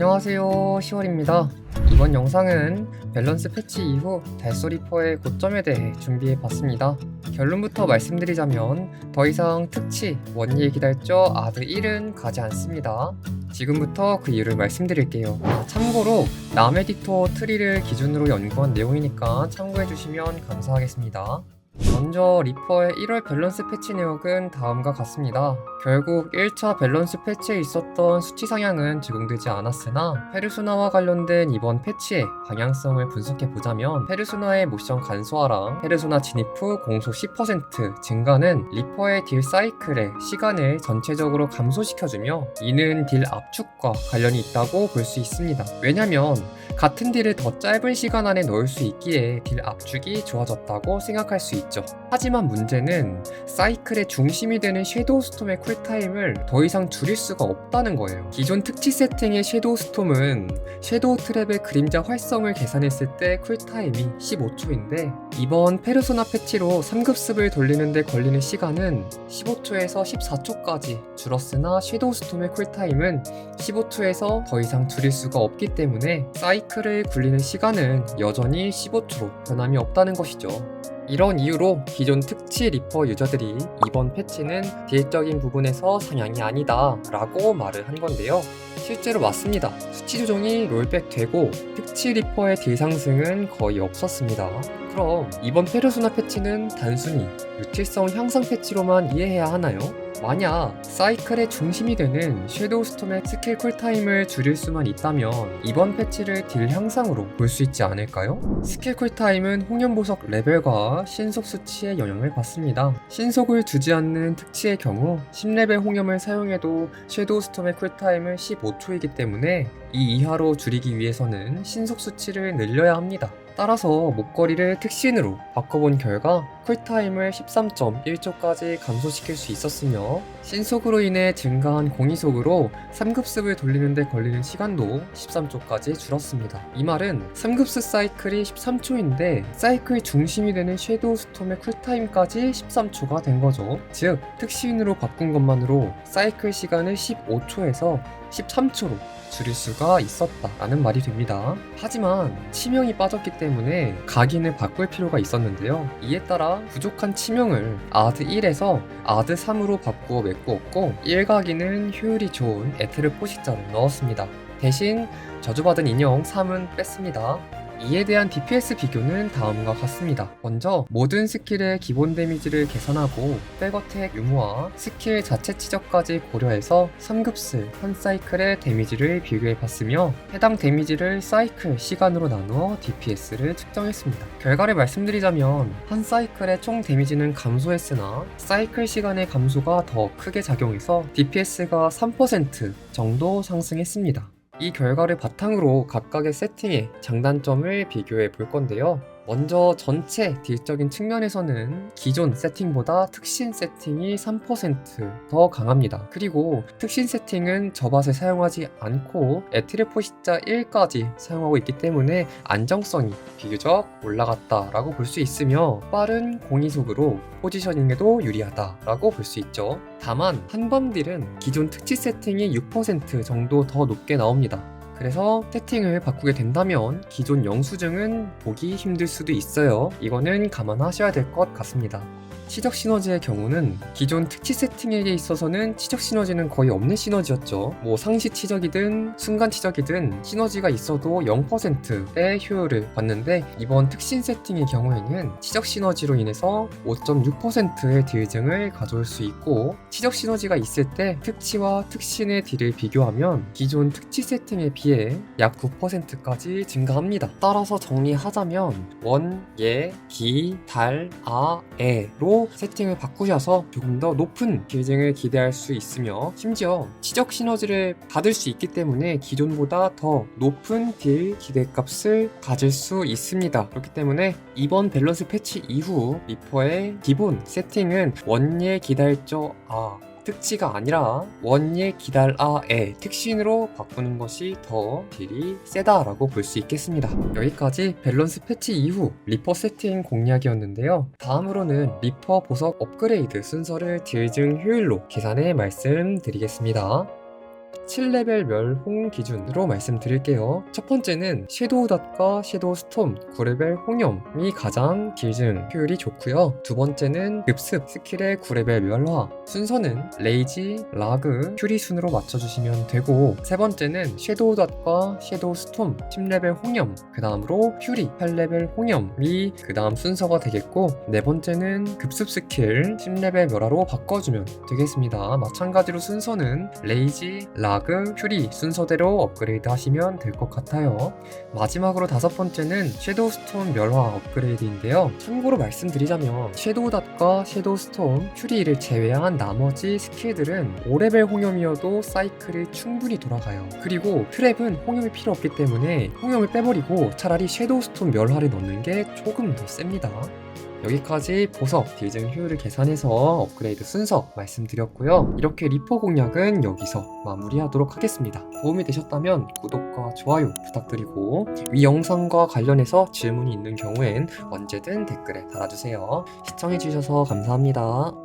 안녕하세요, 10월입니다. 이번 영상은 밸런스 패치 이후 달소 리퍼의 고점에 대해 준비해봤습니다. 결론부터 말씀드리자면 더 이상 특치, 원예 기달저 아드 1은 가지 않습니다. 지금부터 그 이유를 말씀드릴게요. 참고로 남 에디터 트리를 기준으로 연구한 내용이니까 참고해주시면 감사하겠습니다. 먼저 리퍼의 1월 밸런스 패치 내역은 다음과 같습니다. 결국 1차 밸런스 패치에 있었던 수치 상향은 적용되지 않았으나 페르소나와 관련된 이번 패치의 방향성을 분석해보자면 페르소나의 모션 간소화랑 페르소나 진입 후 공속 10% 증가는 리퍼의 딜 사이클의 시간을 전체적으로 감소시켜주며 이는 딜 압축과 관련이 있다고 볼 수 있습니다. 왜냐면 같은 딜을 더 짧은 시간 안에 넣을 수 있기에 딜 압축이 좋아졌다고 생각할 수 있죠. 하지만 문제는 사이클의 중심이 되는 섀도우 스톰의 쿨타임을 더 이상 줄일 수가 없다는 거예요. 기존 특치 세팅의 섀도우 스톰은 섀도우 트랩의 그림자 활성을 계산했을 때 쿨타임이 15초인데 이번 페르소나 패치로 3급습을 돌리는데 걸리는 시간은 15초에서 14초까지 줄었으나 섀도우 스톰의 쿨타임은 15초에서 더 이상 줄일 수가 없기 때문에 사이클을 굴리는 시간은 여전히 15초로 변함이 없다는 것이죠. 이런 이유로 기존 특치 리퍼 유저들이 이번 패치는 딜적인 부분에서 상향이 아니다 라고 말을 한 건데요. 실제로 맞습니다. 수치 조정이 롤백 되고 특치 리퍼의 딜 상승은 거의 없었습니다. 그럼 이번 페르소나 패치는 단순히 유틸성 향상 패치로만 이해해야 하나요? 만약 사이클의 중심이 되는 섀도우 스톰의 스킬 쿨타임을 줄일 수만 있다면 이번 패치를 딜 향상으로 볼 수 있지 않을까요? 스킬 쿨타임은 홍련보석 레벨과 신속 수치에 영향을 받습니다. 신속을 두지 않는 특치의 경우 10레벨 홍염을 사용해도 섀도우 스톰의 쿨타임은 15초이기 때문에 이 이하로 줄이기 위해서는 신속 수치를 늘려야 합니다. 따라서 목걸이를 특신으로 바꿔본 결과 쿨타임을 13.1초까지 감소시킬 수 있었으며 신속으로 인해 증가한 공이속으로 3급습을 돌리는데 걸리는 시간도 13초까지 줄었습니다. 이 말은 3급습 사이클이 13초인데 사이클 중심이 되는 섀도우 스톰의 쿨타임까지 13초가 된 거죠. 즉 특신으로 바꾼 것만으로 사이클 시간을 15초에서 13초로 줄일 수가 있었다라는 말이 됩니다. 하지만 치명이 빠졌기 때문에 각인을 바꿀 필요가 있었는데요. 이에 따라 부족한 치명을 아드 1에서 아드 3으로 바꾸어 메꾸었고 1각인은 효율이 좋은 에테르 포식자를 넣었습니다. 대신 저주받은 인형 3은 뺐습니다. 이에 대한 DPS 비교는 다음과 같습니다. 먼저 모든 스킬의 기본 데미지를 계산하고 백어택 유무와 스킬 자체 치적까지 고려해서 3급슬 한 사이클의 데미지를 비교해봤으며 해당 데미지를 사이클 시간으로 나누어 DPS를 측정했습니다. 결과를 말씀드리자면 한 사이클의 총 데미지는 감소했으나 사이클 시간의 감소가 더 크게 작용해서 DPS가 3% 정도 상승했습니다. 이 결과를 바탕으로 각각의 세팅의 장단점을 비교해 볼 건데요. 먼저 전체 딜적인 측면에서는 기존 세팅보다 특신 세팅이 3% 더 강합니다. 그리고 특신 세팅은 저밭을 사용하지 않고 에티르 포식자 1까지 사용하고 있기 때문에 안정성이 비교적 올라갔다라고 볼 수 있으며 빠른 공이속으로 포지셔닝에도 유리하다라고 볼 수 있죠. 다만 한밤 딜은 기존 특치 세팅이 6% 정도 더 높게 나옵니다. 그래서 세팅을 바꾸게 된다면 기존 영수증은 보기 힘들 수도 있어요. 이거는 감안하셔야 될 것 같습니다. 치적 시너지의 경우는 기존 특치 세팅에게 있어서는 치적 시너지는 거의 없는 시너지였죠. 상시 치적이든 순간 치적이든 시너지가 있어도 0%의 효율을 봤는데 이번 특신 세팅의 경우에는 치적 시너지로 인해서 5.6%의 딜증을 가져올 수 있고 치적 시너지가 있을 때 특치와 특신의 딜을 비교하면 기존 특치 세팅에 비해 약 9%까지 증가합니다. 따라서 정리하자면 원, 예, 기, 달, 아, 에로 세팅을 바꾸셔서 조금 더 높은 딜증을 기대할 수 있으며 심지어 치적 시너지를 받을 수 있기 때문에 기존보다 더 높은 딜 기대값을 가질 수 있습니다. 그렇기 때문에 이번 밸런스 패치 이후 리퍼의 기본 세팅은 원예 기달저 특치가 아니라 원예 기달아의 특신으로 바꾸는 것이 더 딜이 세다라고 볼 수 있겠습니다. 여기까지 밸런스 패치 이후 리퍼 세팅 공략이었는데요. 다음으로는 리퍼 보석 업그레이드 순서를 딜 증 효율로 계산해 말씀드리겠습니다. 7레벨 멸홍 기준으로 말씀드릴게요. 첫 번째는 섀도우 닷과 섀도우 스톰 9레벨 홍염이 가장 길증 효율이 좋고요. 두 번째는 급습 스킬의 9레벨 멸화. 순서는 레이지, 라그, 퓨리 순으로 맞춰주시면 되고, 세 번째는 섀도우 닷과 섀도우 스톰 10레벨 홍염, 그 다음으로 퓨리 8레벨 홍염이 그 다음 순서가 되겠고, 네 번째는 급습 스킬 10레벨 멸화로 바꿔주면 되겠습니다. 마찬가지로 순서는 레이지, 라그, 퓨리 순서대로 업그레이드 하시면 될 것 같아요. 마지막으로 다섯 번째는 섀도우 스톰 멸화 업그레이드인데요. 참고로 말씀드리자면 섀도우 닷과 섀도우 스톰, 퓨리를 제외한 나머지 스킬들은 5레벨 홍염이어도 사이클이 충분히 돌아가요. 그리고 트랩은 홍염이 필요 없기 때문에 홍염을 빼버리고 차라리 섀도우 스톰 멸화를 넣는 게 조금 더 셉니다. 여기까지 보석 딜증 효율을 계산해서 업그레이드 순서 말씀드렸고요. 이렇게 리퍼 공략은 여기서 마무리하도록 하겠습니다. 도움이 되셨다면 구독과 좋아요 부탁드리고, 위 영상과 관련해서 질문이 있는 경우엔 언제든 댓글에 달아주세요. 시청해주셔서 감사합니다.